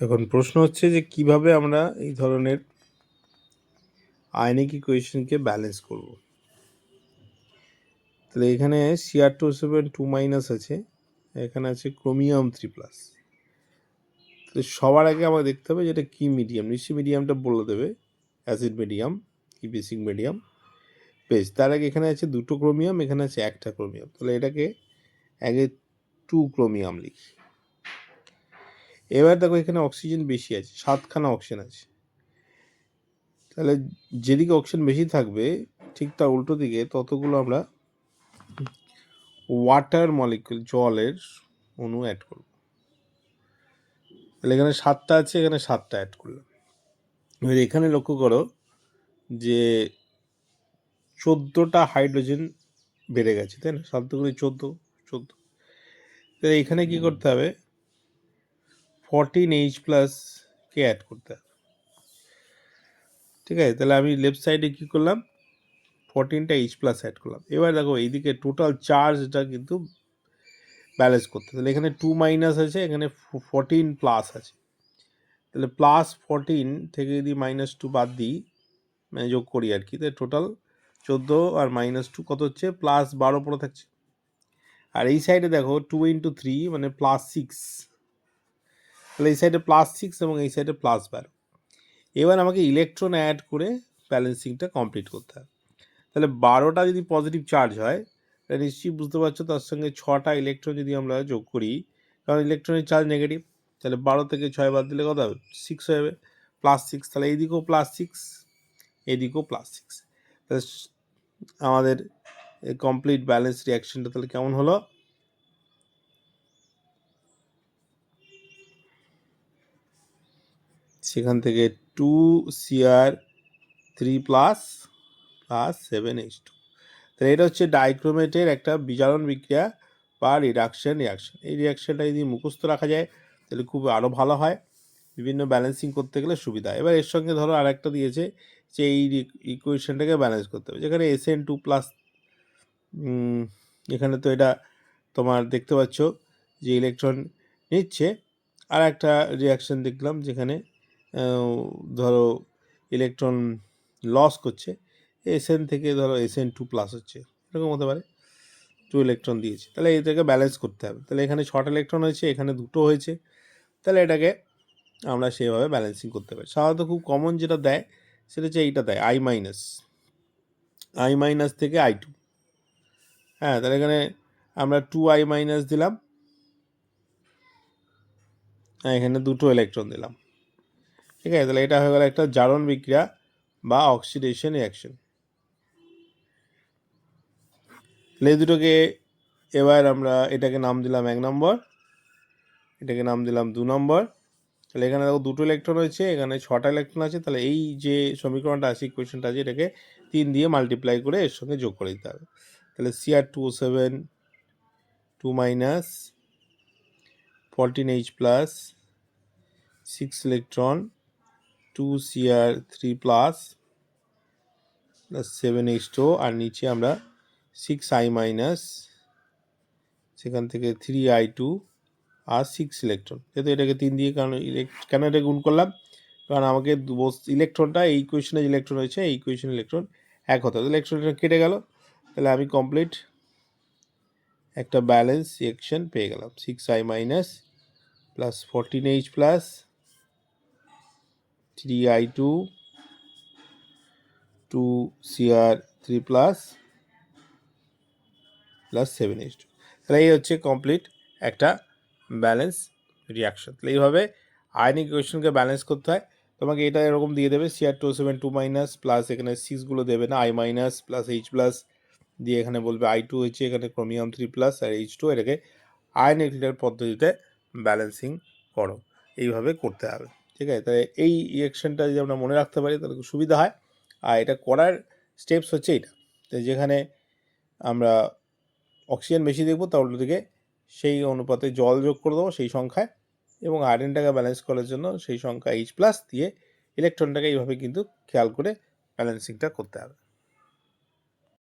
এখন প্রশ্ন হচ্ছে যে কিভাবে আমরা এই ধরনের আয়নিক ইকুয়েশনকে ব্যালেন্স করব। তাহলে এখানে Cr2SO2- আছে, এখানে আছে ক্রোমিয়াম 3+। তো সবার আগে আমাকে দেখতে হবে যেটা কি মিডিয়াম, নিশ্চয়ই মিডিয়ামটা বলে দেবে, অ্যাসিড মিডিয়াম কি বেসিক মিডিয়াম, বেশ। তার আগে এখানে আছে দুটো ক্রোমিয়াম, এখানে আছে একটা ক্রোমিয়াম, তাহলে এটাকে আগে 2 ক্রোমিয়াম লিখি। এবার দেখো এখানে অক্সিজেন বেশি আছে, 7খানা অক্সিজেন আছে, তাহলে যেদিকে অক্সিজেন বেশি থাকবে ঠিক তার উল্টো দিকে ততগুলো আমরা ওয়াটার মলিকিউল, জলের অণু অ্যাড করব। তাহলে এখানে 7টা আছে, এখানে 7টা অ্যাড করলাম। এবার এখানে লক্ষ্য করো যে 14টা হাইড্রোজেন বেড়ে গেছে, তাই না? 7 দুগুণে 14। তাহলে এখানে কি করতে হবে, 14H+ কে অ্যাড করতে হবে। ঠিক আছে, তাহলে আমি লেফট সাইডে কি করলাম, 14টা H+ অ্যাড করলাম। এবার দেখো এইদিকে টোটাল চার্জটা কিন্তু ব্যালেন্স করতে, তাহলে এখানে 2- আছে, এখানে 14+ আছে, তাহলে +14 থেকে যদি -2 বাদ দিই, মানে যোগ করি আর কি, তাহলে টোটাল 14 আর -2 কত হচ্ছে, +12 পড়ে থাকছে। আর এই সাইডে দেখো 2 × 3 মানে +6, তাহলে এই সাইডে +6 এবং এই সাইডে +12। এবার আমাকে ইলেকট্রন অ্যাড করে ব্যালেন্সিংটা কমপ্লিট করতে হবে। তাহলে 12টা যদি পজিটিভ চার্জ হয়, তাহলে নিশ্চয়ই বুঝতে পারছো তার সঙ্গে 6টা ইলেকট্রন যদি আমরা যোগ করি, কারণ ইলেকট্রনের চার্জ নেগেটিভ, তাহলে 12 থেকে 6 বাদ দিলে কত হবে, 6 হয়ে যাবে, +6। তাহলে এইদিকেও +6, এদিকেও +6। তাহলে আমাদের কমপ্লিট ব্যালেন্স রিয়াকশনটা তাহলে কেমন হলো, সেখান থেকে 2Cr3+ + 7H2। তাহলে এটা হচ্ছে ডাইক্রোমেটের একটা বিজারণ বিক্রিয়া বা রিডাকশন রিয়াকশন। এই রিয়াকশনটা যদি মুখস্থ রাখা যায় তাহলে খুব আরও ভালো হয়, বিভিন্ন ব্যালেন্সিং করতে গেলে সুবিধা। এবার এর সঙ্গে ধরো আর একটা দিয়েছে যে এই ইকুয়েশনটাকে ব্যালেন্স করতে হবে, যেখানে Sn2+, এখানে তো এটা তোমার দেখতে পাচ্ছ যে ইলেকট্রন নিচ্ছে। আর একটা রিয়াকশন দেখলাম যেখানে ধরো ইলেকট্রন লস করছে, Sn থেকে ধরো Sn2+ হচ্ছে, এরকম হতে পারে, 2 ইলেকট্রন দিয়েছে, তাহলে এটাকে ব্যালেন্স করতে হবে। তাহলে এখানে 6টা ইলেকট্রন হয়েছে, এখানে 2টো হয়েছে, তাহলে এটাকে আমরা সেভাবে ব্যালেন্সিং করতে পারি। সাধারণত খুব কমন যেটা দেয় সেটা হচ্ছে এইটা দেয়, I- থেকে I2। হ্যাঁ, তাহলে এখানে আমরা 2I- দিলাম, এখানে 2টো ইলেকট্রন দিলাম। ঠিক আছে, তাহলে এটা হয়ে গেল একটা জারণ বিক্রিয়া বা অক্সিডেশন রিয়াকশন। তাহলে এই দুটোকে এবার আমরা এটাকে নাম দিলাম 1 নম্বর, এটাকে নাম দিলাম 2 নম্বর। তাহলে এখানে দেখো 2টো ইলেকট্রন হয়েছে, এখানে 6টা ইলেকট্রন আছে, তাহলে এই যে সমীকরণটা আছে, ইকুয়েশনটা আছে, এটাকে 3 দিয়ে মাল্টিপ্লাই করে এর সঙ্গে যোগ করে দিতে হবে। তাহলে Cr2O7 2- 14H+, 6 electron, 2Cr3+ + 7H2, আর নিচে আমরা 6I-, সেখান থেকে 3I2 আর 6 ইলেকট্রন। যেহেতু এটাকে 3 দিয়ে কেন এটা গুণ করলাম, কারণ আমাকে ইলেকট্রনটা এই ইকুয়েশনে ইলেকট্রন হয়েছে, এই ইকুয়েশনে ইলেকট্রন এক হতে হবে, ইলেকট্রনটা কেটে গেল, তাহলে আমি কমপ্লিট একটা ব্যালেন্স রিয়াকশন পেয়ে গেলাম। 6I- + 14H+, 3I2, 2Cr3+ + 7H2। তাহলে এই হচ্ছে কমপ্লিট একটা ব্যালেন্স রিয়াকশন। তাহলে এইভাবে আয়নিক ইকুয়েশনকে ব্যালেন্স করতে হয়। তোমাকে এটা এরকম দিয়ে দেবে, Cr2O7 2- প্লাস এখানে 6গুলো দেবে না, I- + H+ দিয়ে এখানে বলবে I2 হচ্ছে, এখানে ক্রোমিয়াম 3+ আর H2, এটাকে আয়নিক পদ্ধতিতে ব্যালেন্সিং করো, এইভাবে করতে হবে। ঠিক আছে, তাহলে এই রিয়াকশনটা যদি আমরা মনে রাখতে পারি তাহলে খুব সুবিধা হয়। আর এটা করার স্টেপস হচ্ছে এটা, যেখানে আমরা অক্সিজেন বেশি দেখবো তার উল্টো দিকে সেই অনুপাতে জল যোগ করে দেবো সেই সংখ্যায়, এবং আয়রনটাকে ব্যালেন্স করার জন্য সেই সংখ্যা H+ দিয়ে ইলেকট্রনটাকে এইভাবে কিন্তু খেয়াল করে ব্যালেন্সিংটা করতে হবে।